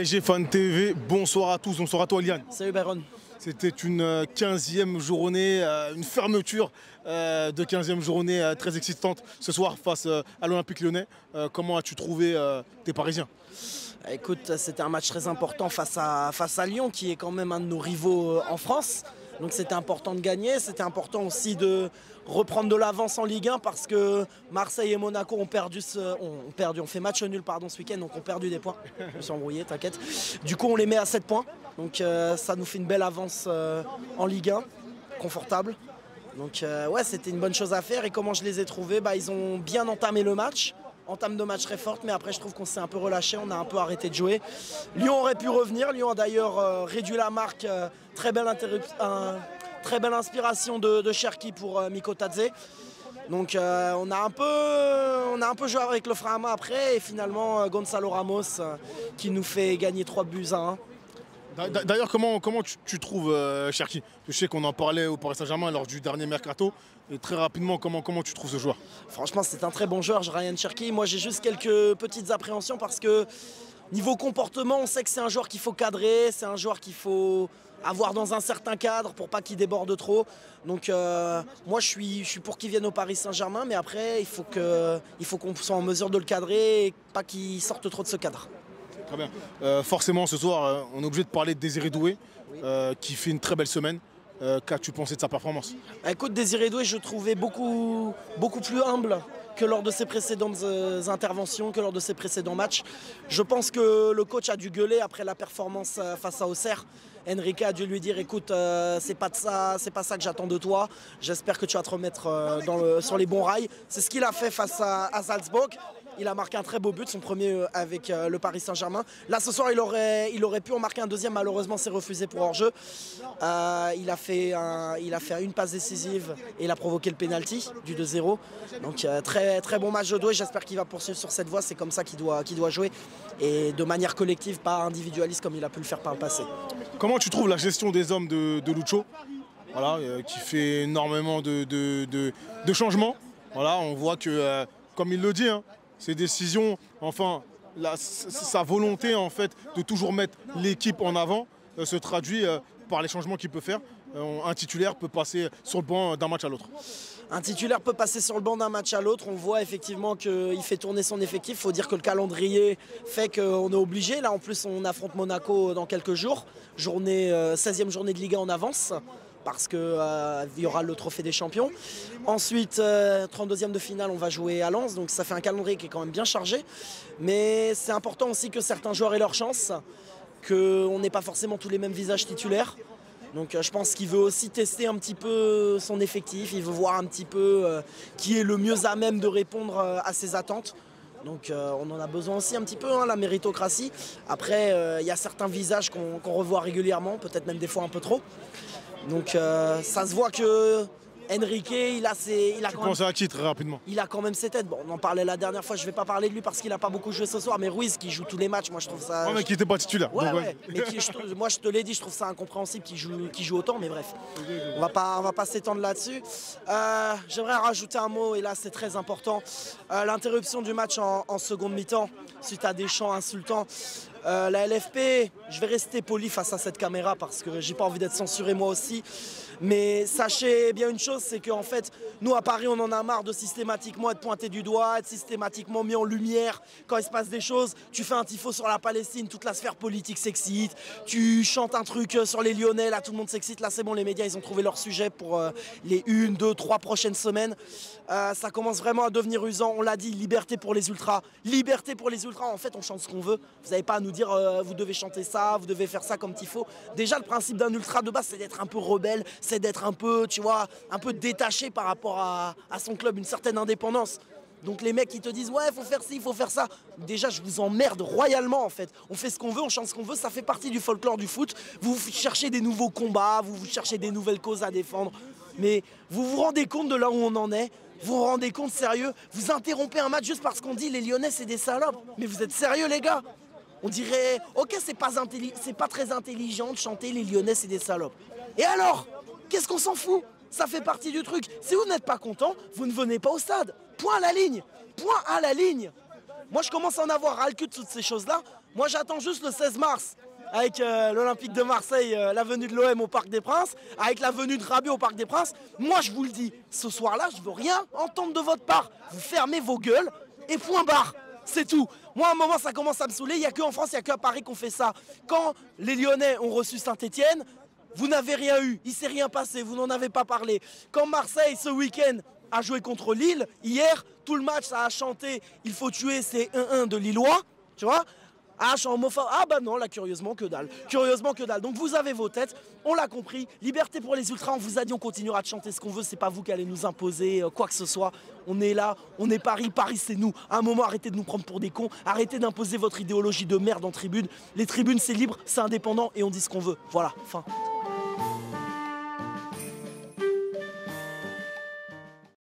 PSG Fan TV, bonsoir à tous, bonsoir à toi Liane. Salut Byron. C'était une 15e journée, une fermeture de 15e journée très excitante ce soir face à l'Olympique Lyonnais. Comment as-tu trouvé tes Parisiens? Écoute, c'était un match très important face à Lyon, qui est quand même un de nos rivaux en France. Donc c'était important de gagner, c'était important aussi de reprendre de l'avance en Ligue 1 parce que Marseille et Monaco ont fait match nul ce week-end, donc ont perdu des points. Je me suis embrouillé, t'inquiète. Du coup on les met à 7 points, donc ça nous fait une belle avance en Ligue 1, confortable. Donc ouais, c'était une bonne chose à faire. Et comment je les ai trouvés, ils ont bien entamé le match. Entame de match très forte, mais après je trouve qu'on s'est un peu relâché, on a un peu arrêté de jouer. Lyon aurait pu revenir, Lyon a d'ailleurs réduit la marque, très belle inspiration de Cherki pour Mikotadze. Donc on a un peu joué avec le frein à main après, et finalement Gonzalo Ramos qui nous fait gagner 3 buts à 1. D'ailleurs, comment tu trouves Cherki? Je sais qu'on en parlait au Paris Saint-Germain lors du dernier mercato. Et très rapidement, comment tu trouves ce joueur? Franchement, c'est un très bon joueur, Ryan Cherki. Moi, j'ai juste quelques petites appréhensions parce que niveau comportement, on sait que c'est un joueur qu'il faut cadrer, c'est un joueur qu'il faut avoir dans un certain cadre pour pas qu'il déborde trop. Donc moi, je suis pour qu'il vienne au Paris Saint-Germain, mais après, il faut qu'on soit en mesure de le cadrer et pas qu'il sorte trop de ce cadre. Très bien. Forcément, ce soir, on est obligé de parler de Désiré Doué, qui fait une très belle semaine. Qu'as-tu pensé de sa performance? Écoute, Désiré Doué, je trouvais beaucoup plus humble que lors de ses précédentes interventions, que lors de ses précédents matchs. Je pense que le coach a dû gueuler après la performance face à Auxerre. Enrique a dû lui dire, écoute, c'est pas ça que j'attends de toi. J'espère que tu vas te remettre sur les bons rails. C'est ce qu'il a fait face à Salzbourg. Il a marqué un très beau but, son premier avec le Paris Saint-Germain. Là, ce soir, il aurait pu en marquer un deuxième. Malheureusement, c'est refusé pour hors-jeu. Il a fait une passe décisive et il a provoqué le pénalty du 2-0. Donc, très, très bon match de Doué. J'espère qu'il va poursuivre sur cette voie. C'est comme ça qu'il doit jouer. Et de manière collective, pas individualiste comme il a pu le faire par le passé. Comment tu trouves la gestion des hommes de Lucho, voilà, qui fait énormément de changements. Voilà, on voit que, comme il le dit, ses décisions, enfin, sa volonté en fait de toujours mettre l'équipe en avant se traduit par les changements qu'il peut faire. Un titulaire peut passer sur le banc d'un match à l'autre. Un titulaire peut passer sur le banc d'un match à l'autre. On voit effectivement qu'il fait tourner son effectif. Il faut dire que le calendrier fait qu'on est obligé. Là, en plus, on affronte Monaco dans quelques jours. 16e journée de Ligue 1 en avance, parce qu'il y aura le trophée des champions. Ensuite, 32e de finale, on va jouer à Lens. Donc ça fait un calendrier qui est quand même bien chargé. Mais c'est important aussi que certains joueurs aient leur chance, qu'on n'ait pas forcément tous les mêmes visages titulaires. Donc je pense qu'il veut aussi tester un petit peu son effectif. Il veut voir un petit peu qui est le mieux à même de répondre à ses attentes. Donc on en a besoin aussi un petit peu, la méritocratie. Après, il y a certains visages qu'on revoit régulièrement, peut-être même des fois un peu trop. Donc ça se voit que Enrique, Tu penses à qui très rapidement? Il a quand même ses têtes. Bon, on en parlait la dernière fois, je ne vais pas parler de lui parce qu'il n'a pas beaucoup joué ce soir, mais Ruiz qui joue tous les matchs, moi je trouve ça... Ouais, mais qui n'était pas titulaire. Ouais, ouais. Mais moi je te l'ai dit, je trouve ça incompréhensible qu'il joue autant, mais bref. On va pas s'étendre là-dessus. J'aimerais rajouter un mot, et là c'est très important. L'interruption du match en seconde mi-temps, suite à des chants insultants. La LFP, je vais rester poli face à cette caméra parce que j'ai pas envie d'être censuré moi aussi. Mais sachez bien une chose, c'est qu'en fait, nous à Paris, on en a marre de systématiquement être pointé du doigt, être systématiquement mis en lumière quand il se passe des choses. Tu fais un tifo sur la Palestine, toute la sphère politique s'excite. Tu chantes un truc sur les Lyonnais, là tout le monde s'excite. Là c'est bon, les médias, ils ont trouvé leur sujet pour les 1, 2, 3 prochaines semaines. Ça commence vraiment à devenir usant. On l'a dit, liberté pour les ultras. Liberté pour les ultras, en fait, on chante ce qu'on veut. Vous n'avez pas à nous dire vous devez chanter ça, vous devez faire ça comme tifo. Déjà, le principe d'un ultra de base, c'est d'être un peu rebelle, c'est d'être un peu, tu vois, un peu détaché par rapport à son club, une certaine indépendance. Donc les mecs qui te disent ouais, faut faire ci, faut faire ça. Déjà, je vous emmerde royalement en fait. On fait ce qu'on veut, on chante ce qu'on veut, ça fait partie du folklore du foot. Vous cherchez des nouveaux combats, vous cherchez des nouvelles causes à défendre. Mais vous vous rendez compte de là où on en est? Vous vous rendez compte, sérieux? Vous interrompez un match juste parce qu'on dit les Lyonnais c'est des salopes. Mais vous êtes sérieux les gars? On dirait, ok, c'est pas très intelligent de chanter les Lyonnais c'est des salopes. Et alors? Qu'est-ce qu'on s'en fout? Ça fait partie du truc. Si vous n'êtes pas content, vous ne venez pas au stade. Point à la ligne. Point à la ligne. Moi, je commence à en avoir ras le cul de toutes ces choses-là. Moi, j'attends juste le 16 mars avec l'Olympique de Marseille, la venue de l'OM au Parc des Princes, avec la venue de Rabiot au Parc des Princes. Moi, je vous le dis, ce soir-là, je ne veux rien entendre de votre part. Vous fermez vos gueules et point barre. C'est tout. Moi, à un moment, ça commence à me saouler. Il n'y a qu'en France, il n'y a qu'à Paris qu'on fait ça. Quand les Lyonnais ont reçu Saint-Etienne, vous n'avez rien eu. Il ne s'est rien passé. Vous n'en avez pas parlé. Quand Marseille, ce week-end, a joué contre Lille, hier, tout le match, ça a chanté « Il faut tuer ces 1-1 de Lillois ». Tu vois ? Ah, je suis homophobe. Ah bah non, là, curieusement, que dalle. Curieusement, que dalle. Donc vous avez vos têtes, on l'a compris. Liberté pour les ultras, on vous a dit, on continuera de chanter ce qu'on veut. C'est pas vous qui allez nous imposer quoi que ce soit. On est là, on est Paris, Paris c'est nous. À un moment, arrêtez de nous prendre pour des cons. Arrêtez d'imposer votre idéologie de merde en tribune. Les tribunes, c'est libre, c'est indépendant et on dit ce qu'on veut. Voilà, fin.